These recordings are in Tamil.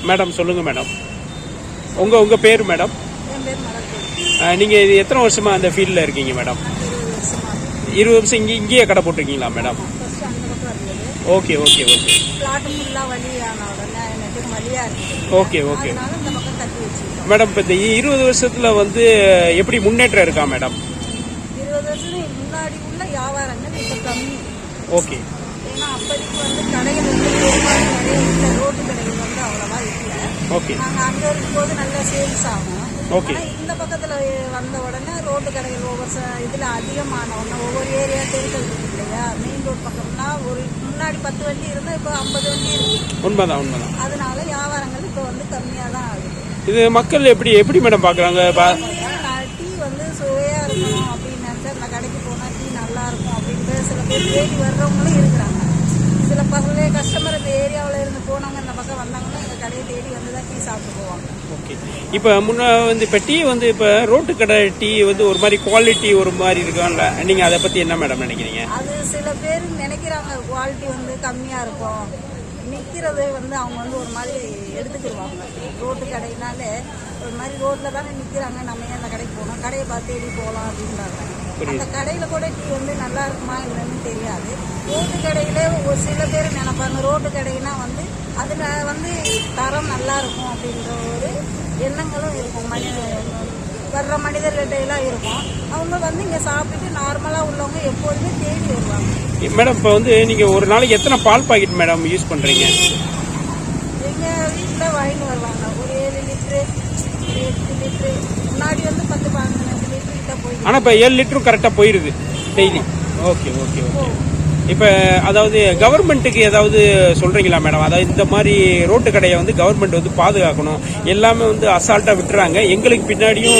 மேடம் சொல்லுங்கள் மேடம். உங்கள் பேர் மேடம்? என் பேர் மலர்கொடி. நீங்கள் இது எத்தனை வருஷமாக அந்த ஃபீல்டில் இருக்கீங்க மேடம்? 20 வருஷம் இங்கேயே கடை போட்டிருக்கீங்களா மேடம்? ஃபர்ஸ்ட் அந்த பக்கம் இருந்தது. ஓகே ஓகே ஓகே பிளாட் ஃபுல்லாக வழியான உடனே எனக்கு வழியாக இருக்குது. ஓகே ஓகே அதனால இந்த பக்கம் கட்டி வச்சுக்கிட்டோம். மேடம், இப்போ இந்த 20 வருஷத்தில் வந்து எப்படி முன்னேற்றம் இருக்கா மேடம்? 20 வருஷத்துக்கு முன்னாடி உள்ள வியாபாரங்கள் இப்போ கம்மி. ஓகே. ஏன்னா அப்போதைக்கு வந்து கடைகள் வந்து பெரும்பாலும் நிறைய இல்லை. ரோட்டு கடைகள் வந்து அவ்வளோவா இல்லை. ஓகே. நாங்கள் அங்கே இருக்கும்போது நல்ல சேல்ஸ் ஆகும். ஓகே. ஆனால் இந்த பக்கத்தில் வந்த உடனே ரோட்டு கடைகள் ஒவ்வொரு இதில் அதிகமான உடனே ஒவ்வொரு ஏரியா தெருக்கள் இருக்கு இல்லையா? மெயின் ரோட் பக்கம்னா ஒரு முன்னாடி 10 வண்டி இருந்தால் இப்போ 50 வண்டி இருக்கு. உண்மைதான் உண்மைதான். அதனால வியாபாரங்கள் இப்போ வந்து கம்மியாக தான் ஆகுது. இது மக்கள் எப்படி மேடம் பார்க்குறாங்க? டீ வந்து சுவையாக இருக்கணும் அப்படின்னு நினச்சா அந்த கடைக்கு போனால் டீ நல்லா இருக்கும் அப்படின்ட்டு சில பேர் தேடி வர்றவங்களும் இருக்கிறாங்க. சில பசங்களே கஸ்டமர் இந்த ஏரியாவில் இருந்து போனவங்க இந்த பக்கம் வந்தாங்கன்னா எங்கள் கடையை தேடி வந்து தான் டீ சாப்பிட்டு போவாங்க. ஓகே. இப்போ முன்ன வந்து இப்போ டீ வந்து இப்போ ரோட்டு கடை டீ வந்து ஒரு மாதிரி குவாலிட்டி ஒரு மாதிரி இருக்கான்ல, நீங்கள் அதை பற்றி என்ன மேடம் நினைக்கிறீங்க? அது சில பேர் நினைக்கிறாங்க குவாலிட்டி வந்து கம்மியாக இருக்கும். நிற்கிறது வந்து அவங்க வந்து ஒரு மாதிரி எடுத்துக்கிடுவாங்க. ரோட்டு கடையினாலே ஒரு மாதிரி ரோட்டில் தானே நிற்கிறாங்க, நம்ம ஏன் அந்த கடைக்கு போகணும், கடையை பார்த்து தேடி போகலாம் அப்படின்றாங்க. அந்த கடையில் கூட டீ வந்து நல்லா இருக்குமா இல்லைன்னு தெரியாது. ரோட்டு கடையிலே ஒரு சில பேர் நினைப்பாங்க ரோட்டு கடைனா வந்து அதில் வந்து தரம் நல்லா இருக்கும் அப்படின்ற ஒரு எண்ணங்களும் இருக்கும். வர்ற மனிதர்கிட்ட எல்லாம் இருக்கும். அவங்க வந்து இங்கே சாப்பிட்டுட்டு நார்மலாக உள்ளவங்க எப்போதுமே தேடி வருவாங்க. மேடம், இப்போ வந்து நீங்கள் ஒரு நாளைக்கு எத்தனை பால் பாக்கெட் மேடம் யூஸ் பண்ணுறீங்க? எங்கள் வீட்டில் வாங்கிட்டு வருவாங்க ஒரு 7 லிட்ரு 8 லிட்ரு. முன்னாடி வந்து 10-15 லிட்டரு கிட்ட போயிடுது. ஆனால் இப்போ 7 லிட்டரும் கரெக்டாக போயிடுது டெய்லி. Okay okay okay. இப்போ அதாவது கவர்மெண்ட்டுக்கு ஏதாவது சொல்கிறீங்களா மேடம்? அதாவது இந்த மாதிரி ரோட்டு கடையை வந்து கவர்மெண்ட் வந்து பாதுகாக்கணும். எல்லாமே வந்து அசால்ட்டாக விட்டுறாங்க. எங்களுக்கு பின்னாடியும்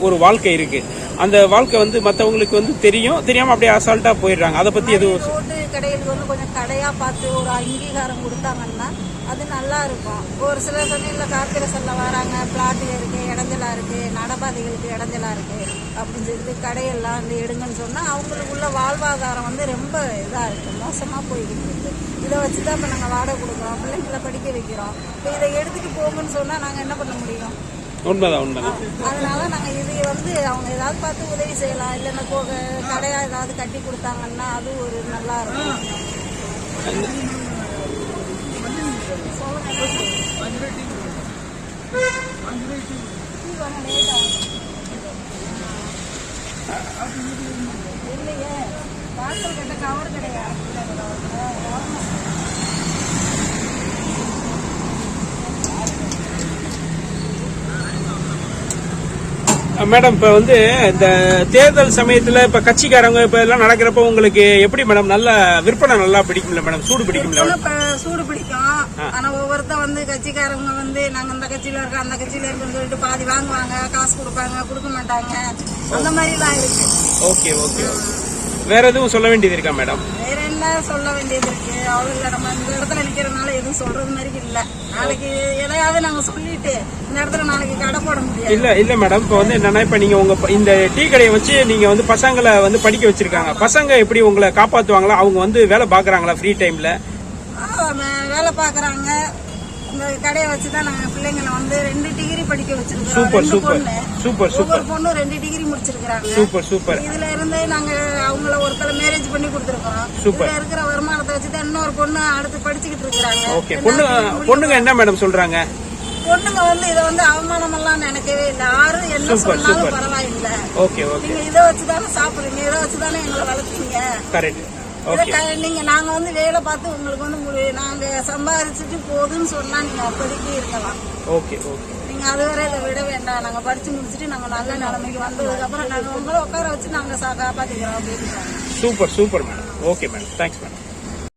ஒரு வாழ்க்கை இருக்குது. அந்த வாழ்க்கை வந்து மற்றவங்களுக்கு வந்து தெரியாமல் அப்படியே அசால்ட்டாக போயிடுறாங்க. அதை பற்றி எதுவும் ரோட்டு கடைகளுக்கு வந்து கொஞ்சம் கடையாக பார்த்து ஒரு அங்கீகாரம் கொடுத்தாங்கன்னா அது நல்லா இருக்கும். ஒரு சில சமயத்தில் கார்பரேஷன்ல வராங்க, பிளாட்டு இருக்குது, இடைஞ்சலாக இருக்குது, நடபாதைகளுக்கு இடைஞ்சலாக இருக்குது அப்படின்னு சொல்லிட்டு கடையெல்லாம் வந்து எடுங்கன்னு சொன்னால் அவங்களுக்கு உள்ள வாழ்வாதாரம் வந்து ரொம்ப இதாக இருக்குது, மோசமாக போய்கிட்டு இருக்குது. இதை வச்சு தான் இப்போ நாங்கள் வாடகை கொடுக்குறோம், பிள்ளைங்களை படிக்க வைக்கிறோம். இப்போ இதை எடுத்துகிட்டு போங்கன்னு சொன்னால் நாங்கள் என்ன பண்ண முடியும்? உண்மைதான் உண்மைதான். அதனால நாங்கள் இதை வந்து அவங்க ஏதாவது பார்த்து உதவி செய்யலாம், இல்லைன்னா கடையாக ஏதாவது கட்டி கொடுத்தாங்கன்னா அது ஒரு நல்லா இருக்கும். இல்லையே வாசல் கட்ட கவர் கிடையாது. மேடம், இப்போ வந்து இந்த தேர்தல் சமயத்தில் இப்போ கட்சிக்காரங்க இப்போ எல்லாம் நடக்கிறப்ப உங்களுக்கு எப்படி மேடம் நல்ல விற்பனை நல்லா பிடிக்கும்ல மேடம்? சூடு பிடிக்கும்ல? சூடு பிடிக்கும். ஆனா ஒவ்வொருத்தர் வந்து கட்சிக்காரங்க வந்து நாங்க இந்த கட்சியில இருக்கோம் அந்த கட்சியில இருக்குன்னு சொல்லிட்டு பாதி வாங்குவாங்க, காசு கொடுப்பாங்க, கொடுக்க மாட்டாங்க, அந்த மாதிரி எல்லாம் இருக்கு. Okay okay. வேற எதுவும் சொல்ல வேண்டியது இருக்கா மேடம்? வேற என்ன சொல்ல வேண்டியது இருக்கு? அவங்கள நம்ம இந்த இடத்துல நிக்கிறதுனால எதுவும் சொல்றது மாதிரி இல்ல. நாளைக்கு எதையாவது நாங்க சொல்லிட்டு இந்த இடத்துல நாளைக்கு கடை போட முடியாது. இல்ல மேடம், இப்போ வந்து என்னன்னா இப்ப நீங்க உங்க இந்த டீ கடையை வச்சு நீங்க வந்து பசங்களை வந்து படிக்க வச்சிருக்காங்க. பசங்க எப்படி உங்களை காப்பாத்துவாங்களா? அவங்க வந்து வேலை பாக்குறாங்களா ஃப்ரீ டைம்ல? வேலை பாக்குறாங்க. இந்த கடையை வச்சுதான் நாங்க பிள்ளைங்களை வந்து 2 டிகிரி படிக்க வச்சிருக்கோம். Super super super super. ஒரு பொண்ணு 2 டிகிரி முடிச்சிருக்காங்க. Super super. இதுல இருந்து நாங்க அவங்கள ஒருத்தர மேரேஜ் பண்ணி கொடுத்துருக்கோம். சூப்பர். இதுல இருக்கிற வருமானத்தை வச்சுதான் இன்னொரு பொண்ணு அடுத்து படிச்சுக்கிட்டு இருக்காங்க. ஓகே. பொண்ணுங்க என்ன மேடம் சொல்றாங்க? பொண்ணுங்க வந்து இதை வந்து அவமானம் எல்லாம் நினைக்கவே இல்லை. யாரும் என்ன சொன்னாலும் பரவாயில்லை. Okay okay. நீங்க இதை வச்சுதானே சாப்பிடுறீங்க, இதை வச்சுதானே எங்களை வளர்த்தீங்க. கரெக்ட். நீங்க நாங்க வந்து வேலை பார்த்து உங்களுக்கு வந்து நாங்க சம்பாதிச்சுட்டு போதுன்னு சொன்னா நீங்க அப்போதைக்கு இருக்கலாம். Okay okay. நீங்க அதுவரை இதை விட வேண்டாம். நாங்க படிச்சு முடிச்சுட்டு நாங்க நல்ல நிலைமைக்கு வந்ததுக்கு அப்புறம் நாங்க உங்களை உட்கார வச்சு நாங்க காப்பாத்திக்கிறோம் அப்படின்னு. Super super madam. Okay madam, thanks madam.